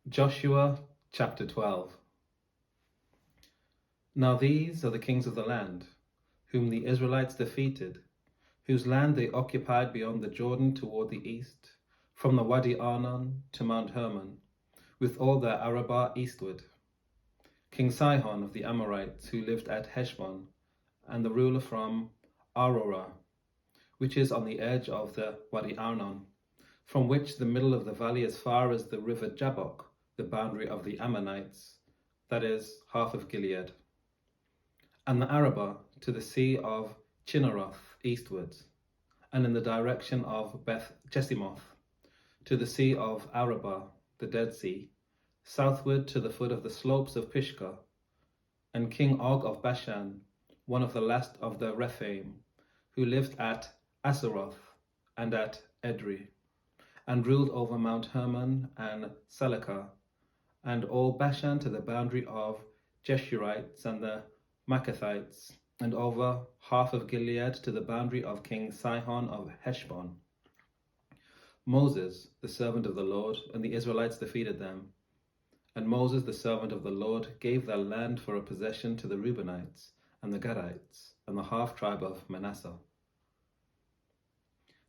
Joshua chapter 12. Now these are the kings of the land, whom the Israelites defeated, whose land they occupied beyond the Jordan toward the east, from the Wadi Arnon to Mount Hermon, with all their Arabah eastward. King Sihon of the Amorites, who lived at Heshbon, and the ruler from Aroerah, which is on the edge of the Wadi Arnon, from which the middle of the valley as far as the river Jabbok, the boundary of the Ammonites, that is, half of Gilead, and the Arabah to the sea of Chinneroth eastwards, and in the direction of Beth Jesimoth, to the sea of Arabah, the Dead Sea, southward to the foot of the slopes of Pisgah, and King Og of Bashan, one of the last of the Rephaim, who lived at Asaroth and at Edrei, and ruled over Mount Hermon and Salekah, and all Bashan to the boundary of Jeshurites and the Maccathites, and over half of Gilead to the boundary of King Sihon of Heshbon. Moses, the servant of the Lord, and the Israelites defeated them. And Moses, the servant of the Lord, gave their land for a possession to the Reubenites and the Gadites and the half-tribe of Manasseh.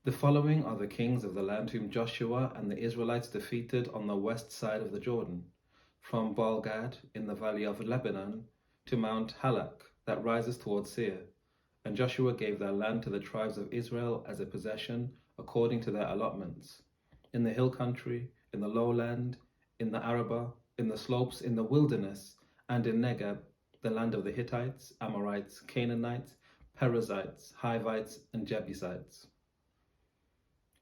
The following are the kings of the land whom Joshua and the Israelites defeated on the west side of the Jordan, from Baal-Gad in the valley of Lebanon to Mount Halak that rises towards Seir. And Joshua gave their land to the tribes of Israel as a possession according to their allotments, in the hill country, in the lowland, in the Arabah, in the slopes, in the wilderness, and in Negeb, the land of the Hittites, Amorites, Canaanites, Perizzites, Hivites, and Jebusites.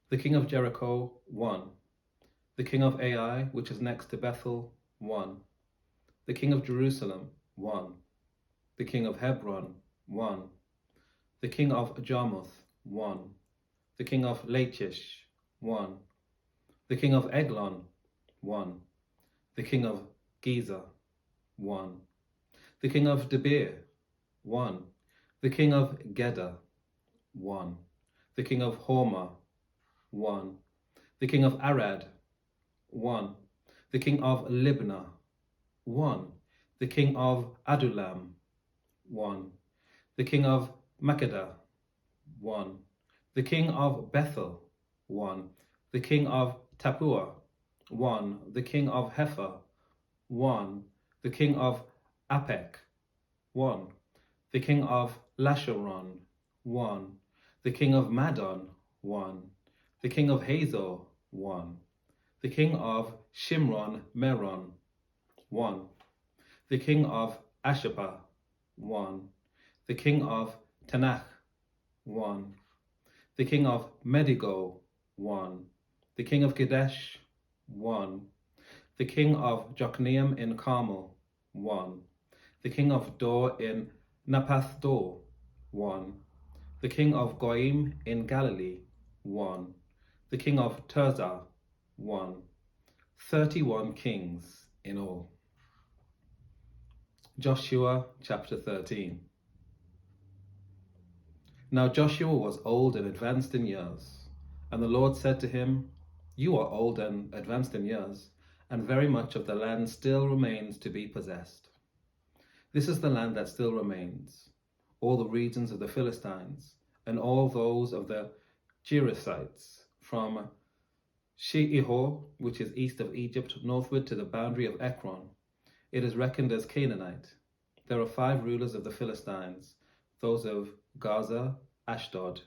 The king of Jericho, 1. The king of Ai, which is next to Bethel, 1. The king of Jerusalem, 1. The king of Hebron, 1. The king of Jarmuth, 1. The king of Lachish, 1. The king of Eglon, 1. The king of Gezer, 1. The king of Debir, 1. The king of Geder, 1. The king of Hormah, 1. The king of Arad, 1. The king of Libnah, 1. The king of Adullam, 1. The king of Makkedah, 1. The king of Bethel, 1. The king of Tappuah, 1. The king of Hepher, 1. The king of Apek, 1. The king of Lasharon, 1. The king of Madon, 1. The king of Hazor, 1. The king of Shimron Meron, 1. The king of Ashapah, 1. The king of Tanakh, 1. The king of Medigo, 1. The king of Kadesh, 1. The king of Jokneam in Carmel, 1. The king of Dor in Naphath-Dor, 1. The king of Goim in Galilee, 1. The king of Tirzah, 1. 31 kings in all. Joshua chapter 13. Now Joshua was old and advanced in years, and the Lord said to him, You are old and advanced in years, and very much of the land still remains to be possessed. This is the land that still remains, all the regions of the Philistines, and all those of the Jerusites, from She-ihor, which is east of Egypt, northward to the boundary of Ekron. It is reckoned as Canaanite. There are 5 rulers of the Philistines, those of Gaza, Ashdod,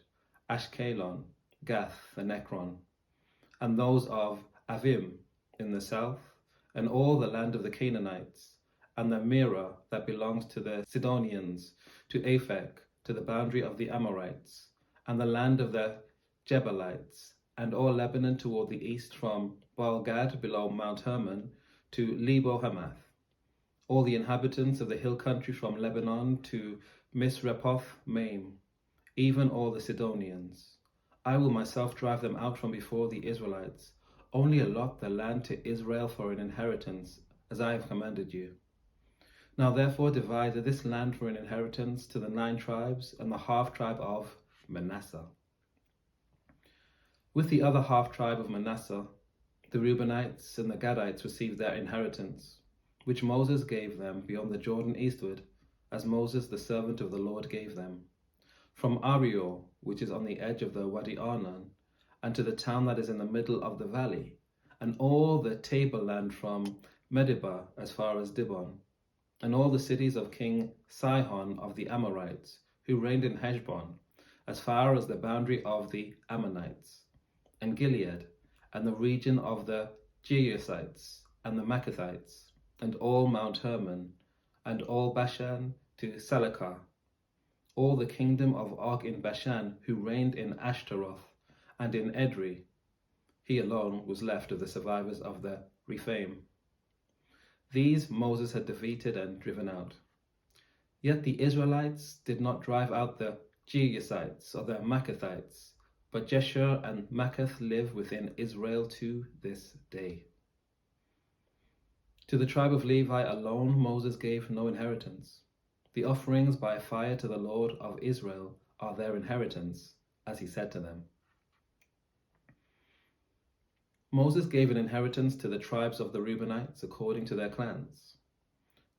Ashkelon, Gath, and Ekron, and those of Avim in the south, and all the land of the Canaanites, and the Mearah that belongs to the Sidonians, to Aphek, to the boundary of the Amorites, and the land of the Jebelites, and all Lebanon toward the east from Baal-Gad below Mount Hermon to Lebo-Hamath, all the inhabitants of the hill country from Lebanon to Misrepoth-Maim, even all the Sidonians. I will myself drive them out from before the Israelites. Only allot the land to Israel for an inheritance, as I have commanded you. Now therefore divide this land for an inheritance to the 9 tribes and the half-tribe of Manasseh. With the other half-tribe of Manasseh, The Reubenites and the Gadites received their inheritance, which Moses gave them beyond the Jordan eastward, as Moses the servant of the Lord gave them, from Ariel, which is on the edge of the Wadi Arnon, and to the town that is in the middle of the valley, and all the tableland from Medeba as far as Dibon, and all the cities of King Sihon of the Amorites, who reigned in Heshbon, as far as the boundary of the Ammonites, and Gilead, and the region of the Jebusites, and the Maccathites, and all Mount Hermon, and all Bashan to Salekah, all the kingdom of Og in Bashan, who reigned in Ashtaroth, and in Edrei. He alone was left of the survivors of the Rephaim. These Moses had defeated and driven out. Yet the Israelites did not drive out the Jebusites or the Maccathites, but Jeshur and Maccath live within Israel to this day. To the tribe of Levi alone Moses gave no inheritance. The offerings by fire to the Lord of Israel are their inheritance, as he said to them. Moses gave an inheritance to the tribes of the Reubenites according to their clans.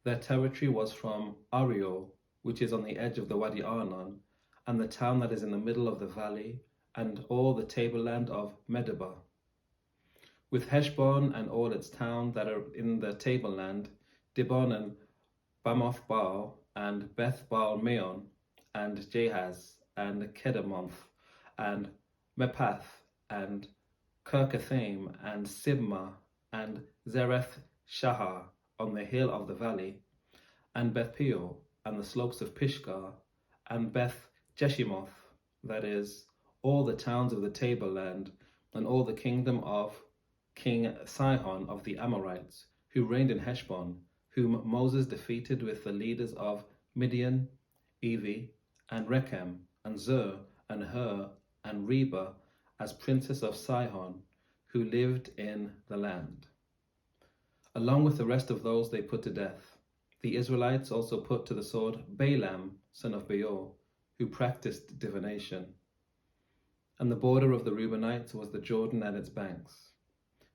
Their territory was from Ariel, which is on the edge of the Wadi Arnon, and the town that is in the middle of the valley, and all the tableland of Medeba, with Heshbon and all its towns that are in the tableland, Dibon and Bamoth Baal, and Beth Baal Meon, and Jahaz, and Kedemoth, and Mepath, and Kirkathaim, and Sibmah, and Zereth Shahar on the hill of the valley, and Beth Peor, and the slopes of Pisgah, and Beth Jeshimoth, that is, all the towns of the tableland, and all the kingdom of King Sihon of the Amorites, who reigned in Heshbon, whom Moses defeated with the leaders of Midian, Evi, and Rechem, and Zur, and Hur, and Reba, as princes of Sihon, who lived in the land. Along with the rest of those they put to death. The Israelites also put to the sword Balaam, son of Beor, who practiced divination. And the border of the Reubenites was the Jordan and its banks.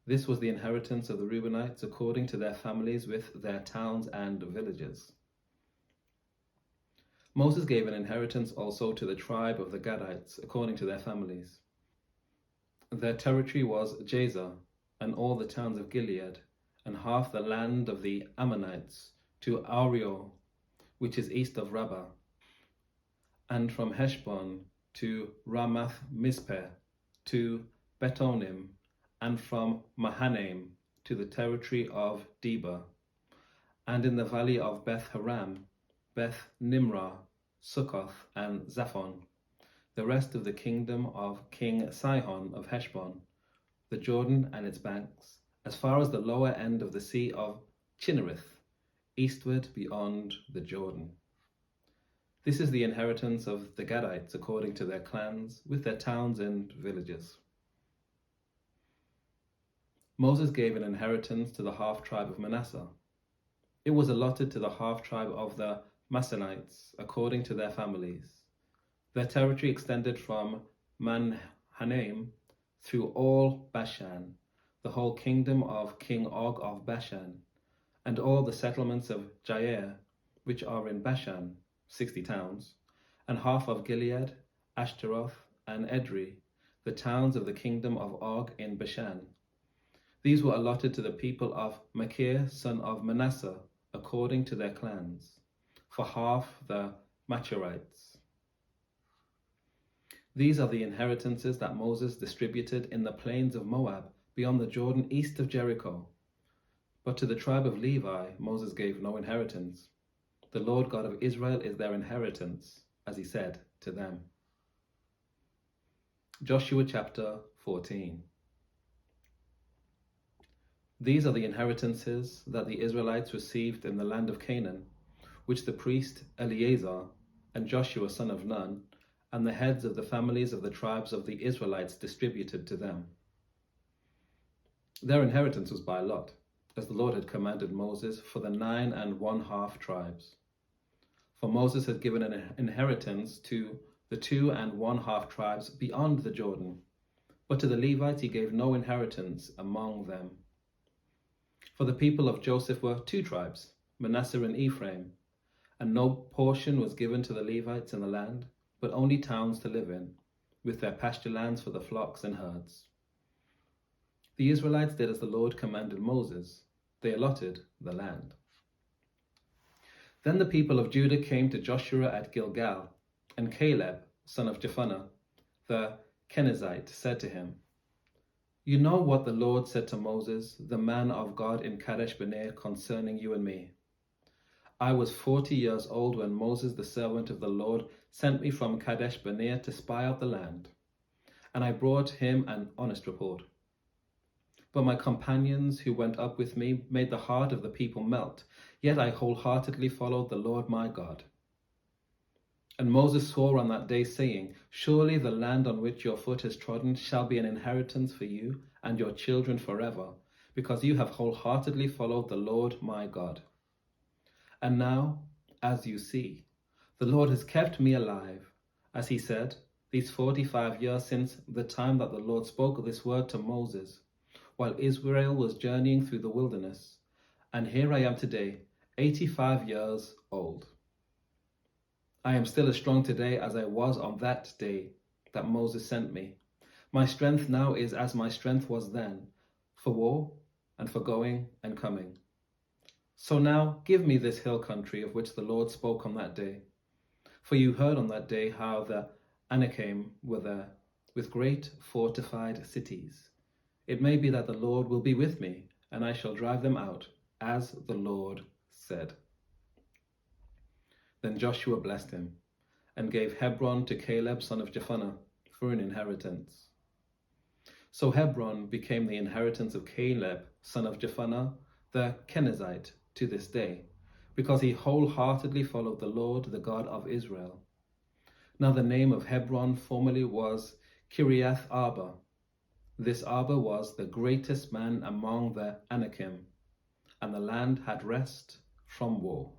This was the inheritance of the Reubenites according to their families with their towns and villages. Moses gave an inheritance also to the tribe of the Gadites according to their families. Their territory was Jazer, and all the towns of Gilead, and half the land of the Ammonites, to Ariel, which is east of Rabbah, and from Heshbon to Ramath Mizpeh, to Betonim, and from Mahanaim to the territory of Debir, and in the valley of Beth Haram, Beth Nimrah, Sukkoth, and Zaphon, the rest of the kingdom of King Sihon of Heshbon, the Jordan and its banks, as far as the lower end of the sea of Chinnereth, eastward beyond the Jordan. This is the inheritance of the Gadites according to their clans, with their towns and villages. Moses gave an inheritance to the half-tribe of Manasseh. It was allotted to the half-tribe of the Massonites according to their families. Their territory extended from Manhanaim through all Bashan, the whole kingdom of King Og of Bashan, and all the settlements of Jair, which are in Bashan, 60 towns, and half of Gilead, Ashtaroth, and Edrei, the towns of the kingdom of Og in Bashan. These were allotted to the people of Machir, son of Manasseh, according to their clans, for half the Machirites. These are the inheritances that Moses distributed in the plains of Moab, beyond the Jordan, east of Jericho. But to the tribe of Levi, Moses gave no inheritance. The Lord God of Israel is their inheritance, as he said to them. Joshua chapter 14. These are the inheritances that the Israelites received in the land of Canaan, which the priest Eleazar and Joshua son of Nun and the heads of the families of the tribes of the Israelites distributed to them. Their inheritance was by lot, as the Lord had commanded Moses, for the 9 1/2 tribes. For Moses had given an inheritance to the 2 1/2 tribes beyond the Jordan, but to the Levites he gave no inheritance among them. For the people of Joseph were two tribes, Manasseh and Ephraim, and no portion was given to the Levites in the land, but only towns to live in, with their pasture lands for the flocks and herds. The Israelites did as the Lord commanded Moses. They allotted the land. Then the people of Judah came to Joshua at Gilgal, and Caleb, son of Jephunneh, the Kenizzite, said to him, "You know what the Lord said to Moses, the man of God in Kadesh Barnea, concerning you and me. I was 40 years old when Moses, the servant of the Lord, sent me from Kadesh Barnea to spy out the land, and I brought him an honest report. But my companions who went up with me made the heart of the people melt, yet I wholeheartedly followed the Lord my God. And Moses swore on that day, saying, Surely the land on which your foot has trodden shall be an inheritance for you and your children forever, because you have wholeheartedly followed the Lord my God. And now, as you see, the Lord has kept me alive, as he said, these 45 years since the time that the Lord spoke this word to Moses, while Israel was journeying through the wilderness. And here I am today, 85 years old. I am still as strong today as I was on that day that Moses sent me. My strength now is as my strength was then, for war and for going and coming. So now give me this hill country of which the Lord spoke on that day. For you heard on that day how the Anakim were there, with great fortified cities. It may be that the Lord will be with me, and I shall drive them out, as the Lord said." Then Joshua blessed him, and gave Hebron to Caleb son of Jephunneh for an inheritance. So Hebron became the inheritance of Caleb son of Jephunneh the Kenizzite to this day, because he wholeheartedly followed the Lord, the God of Israel. Now the name of Hebron formerly was Kiriath Arba. This Arba was the greatest man among the Anakim, and the land had rest from war.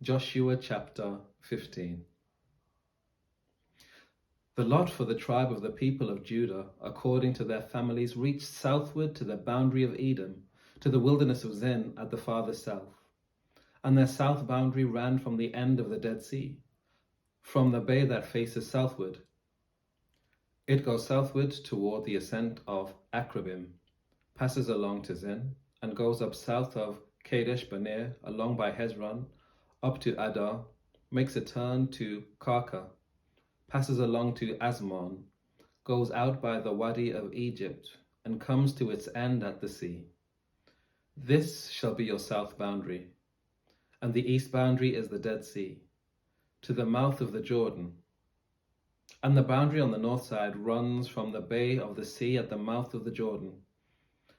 Joshua chapter 15. The lot for the tribe of the people of Judah, according to their families, reached southward to the boundary of Edom, to the wilderness of Zin at the farther south. And their south boundary ran from the end of the Dead Sea, from the bay that faces southward. It goes southward toward the ascent of Akrabim, passes along to Zin, and goes up south of Kadesh Barnea, along by Hezron, up to Adar, makes a turn to Karka, passes along to Asmon, goes out by the Wadi of Egypt, and comes to its end at the sea. This shall be your south boundary, and the east boundary is the Dead Sea, to the mouth of the Jordan. And the boundary on the north side runs from the bay of the sea at the mouth of the Jordan.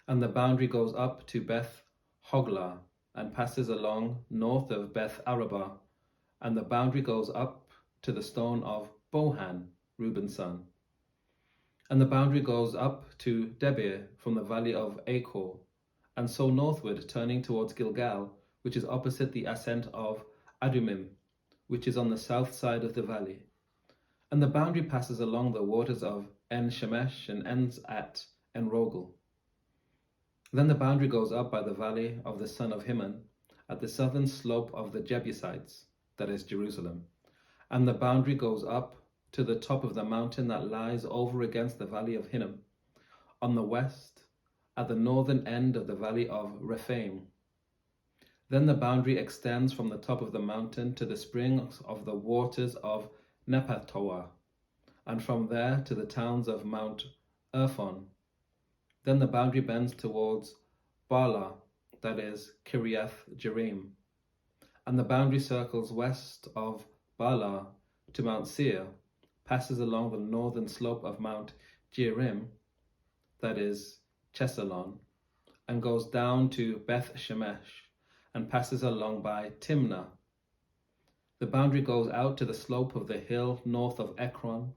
And the boundary goes up to Beth Hoglah and passes along north of Beth Arabah. And the boundary goes up to the stone of Bohan, Reuben's son. And the boundary goes up to Debir from the valley of Achor, and so northward, turning towards Gilgal, which is opposite the ascent of Adumim, which is on the south side of the valley. And the boundary passes along the waters of En-Shemesh and ends at En-Rogel. Then the boundary goes up by the valley of the son of Hinnom, at the southern slope of the Jebusites, that is Jerusalem. And the boundary goes up to the top of the mountain that lies over against the valley of Hinnom, on the west, at the northern end of the valley of Rephaim. Then the boundary extends from the top of the mountain to the springs of the waters of Nephatoah, and from there to the towns of Mount Irphon. Then the boundary bends towards Baalah, that is Kiriath Jearim, and the boundary circles west of Baalah to Mount Seir, passes along the northern slope of Mount Jearim, that is Chesalon, and goes down to Beth Shemesh, and passes along by Timnah. The boundary goes out to the slope of the hill north of Ekron.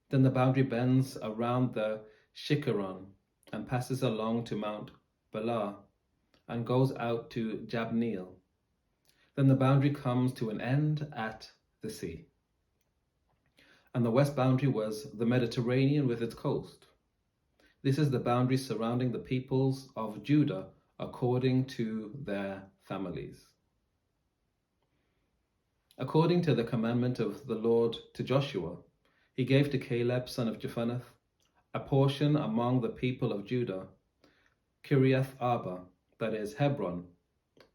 Then the boundary bends around the Shikkeron and passes along to Mount Baalah and goes out to Jabneel. Then the boundary comes to an end at the sea. and the west boundary was the Mediterranean with its coast. This is the boundary surrounding the peoples of Judah according to their families. According to the commandment of the Lord to Joshua, he gave to Caleb, son of Jephunneh, a portion among the people of Judah, Kiriath Arba, that is Hebron.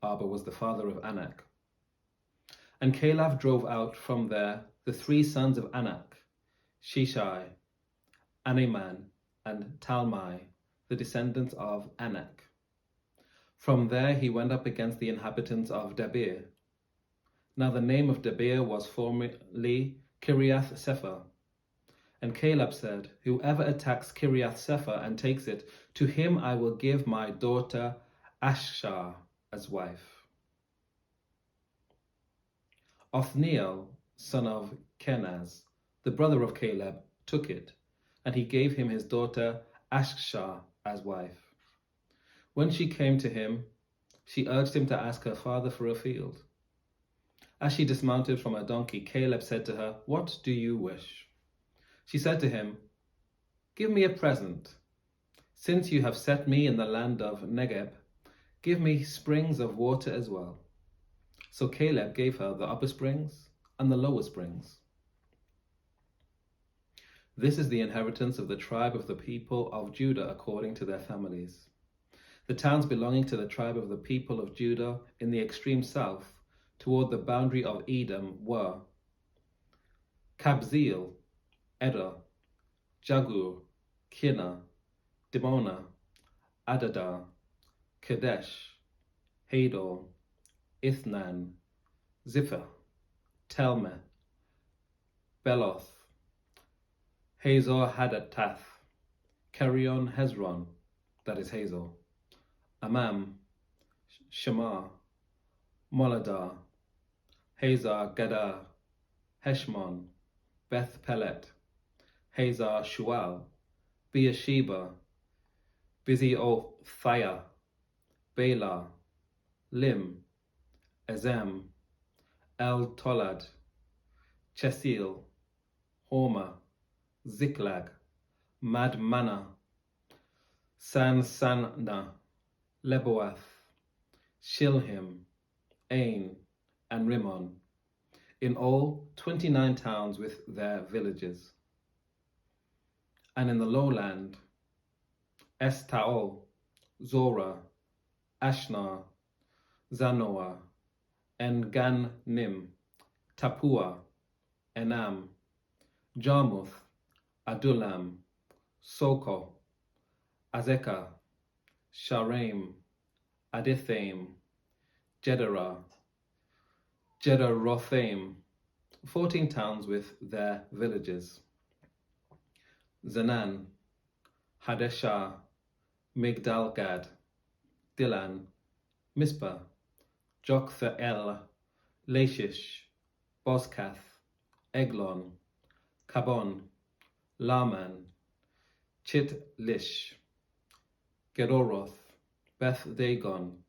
Arba was the father of Anak. And Caleb drove out from there the 3 sons of Anak, Sheshai, Ahiman, and Talmai, the descendants of Anak. From there he went up against the inhabitants of Debir. Now the name of Debir was formerly Kiriath Sepher. And Caleb said, whoever attacks Kiriath Sepher and takes it, to him I will give my daughter Ashshar as wife. Othniel, son of Kenaz, the brother of Caleb, took it, and he gave him his daughter Ashshar as wife. When she came to him, she urged him to ask her father for a field. As she dismounted from her donkey, Caleb said to her, "What do you wish?" She said to him, "Give me a present. Since you have set me in the land of Negeb, give me springs of water as well." So Caleb gave her the upper springs and the lower springs. This is the inheritance of the tribe of the people of Judah according to their families. The towns belonging to the tribe of the people of Judah in the extreme south, toward the boundary of Edom, were Kabzeel, Eder, Jagur, Kinna, Dimona, Adada, Kadesh, Hador, Ithnan, Zipha, Telmeh, Beloth, Hazor Hadatath, Kerion Hezron, that is Hazor, Amam, Shema, Moladar, Hazar Gadar, Heshmon, Beth Pelet, Hazar Shual, Beersheba, Biziothia, Bela, Lim, Ezem, El Tolad, Chesil, Horma, Ziklag, Madmana, Sansana, Leboath, Shilhim, Ain, and Rimmon, in all 29 towns with their villages. And in the lowland, Estaol, Zorah, Ashnar, Zanoah, En-Gan-Nim, Tapua, Enam, Jarmuth, Adullam, Soko, Azekah, Sharaim, Adithaim, Jederah, Jederothaim, 14 towns with their villages. Zenan, Hadeshah, Migdalgad, Dilan, Mizpah, Joktheel, Lachish, Bozkath, Eglon, Kabon, Laman, Chitlish, Gedoroth, Beth Dagon,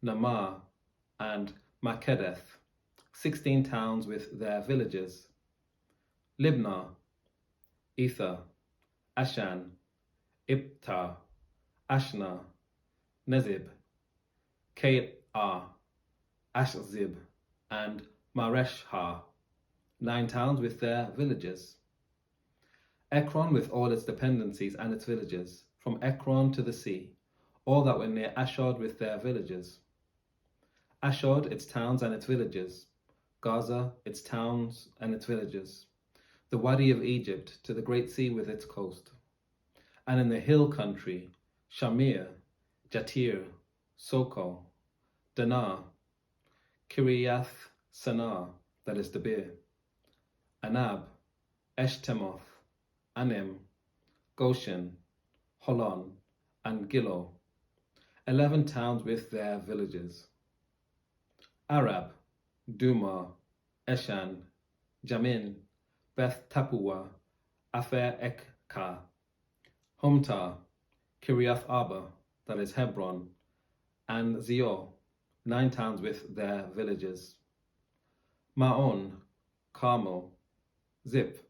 Namah, and Makedeth, 16 towns with their villages. Libnah, Ether, Ashan, Ibtah, Ashna, Nezib, Keah, Ashzib, and Mareshah, 9 towns with their villages. Ekron with all its dependencies and its villages, from Ekron to the sea, all that were near Ashdod with their villages. Ashdod, its towns and its villages. Gaza, its towns and its villages. The Wadi of Egypt to the Great Sea with its coast. And in the hill country, Shamir, Jatir, Soko, Danah, Kiriath Sanah, that is Debir, Anab, Eshtemoth, Anim, Goshen, Holon, and Gilo, 11 towns with their villages. Arab, Duma, Eshan, Jamin, Beth Tapua, Afer Ekka, Humta, Kiriath Arba, that is Hebron, and Zio, 9 towns with their villages. Maon, Carmel, Zip,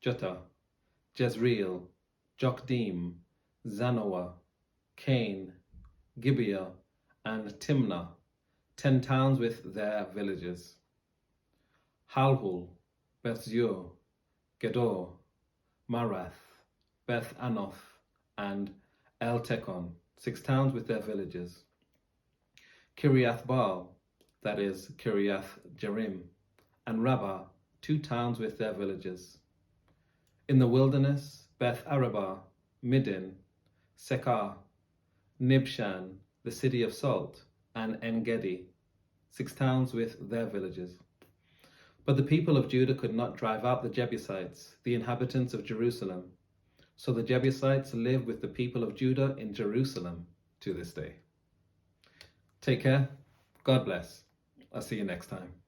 Juttah, Jezreel, Jokdeam, Zanoah, Cain, Gibeah, and Timnah, 10 towns with their villages. Halhul, Bethzur, Gedor, Marath, Beth Anoth, and El Tekon, 6 towns with their villages. Kiriath Baal, that is Kiriath Jearim, and Rabbah, 2 towns with their villages. In the wilderness, Beth Arabah, Middin, Sekar, Nibshan, the city of salt, and En-gedi, 6 towns with their villages. But the people of Judah could not drive out the Jebusites, the inhabitants of Jerusalem. So the Jebusites live with the people of Judah in Jerusalem to this day. Take care. God bless. I'll see you next time.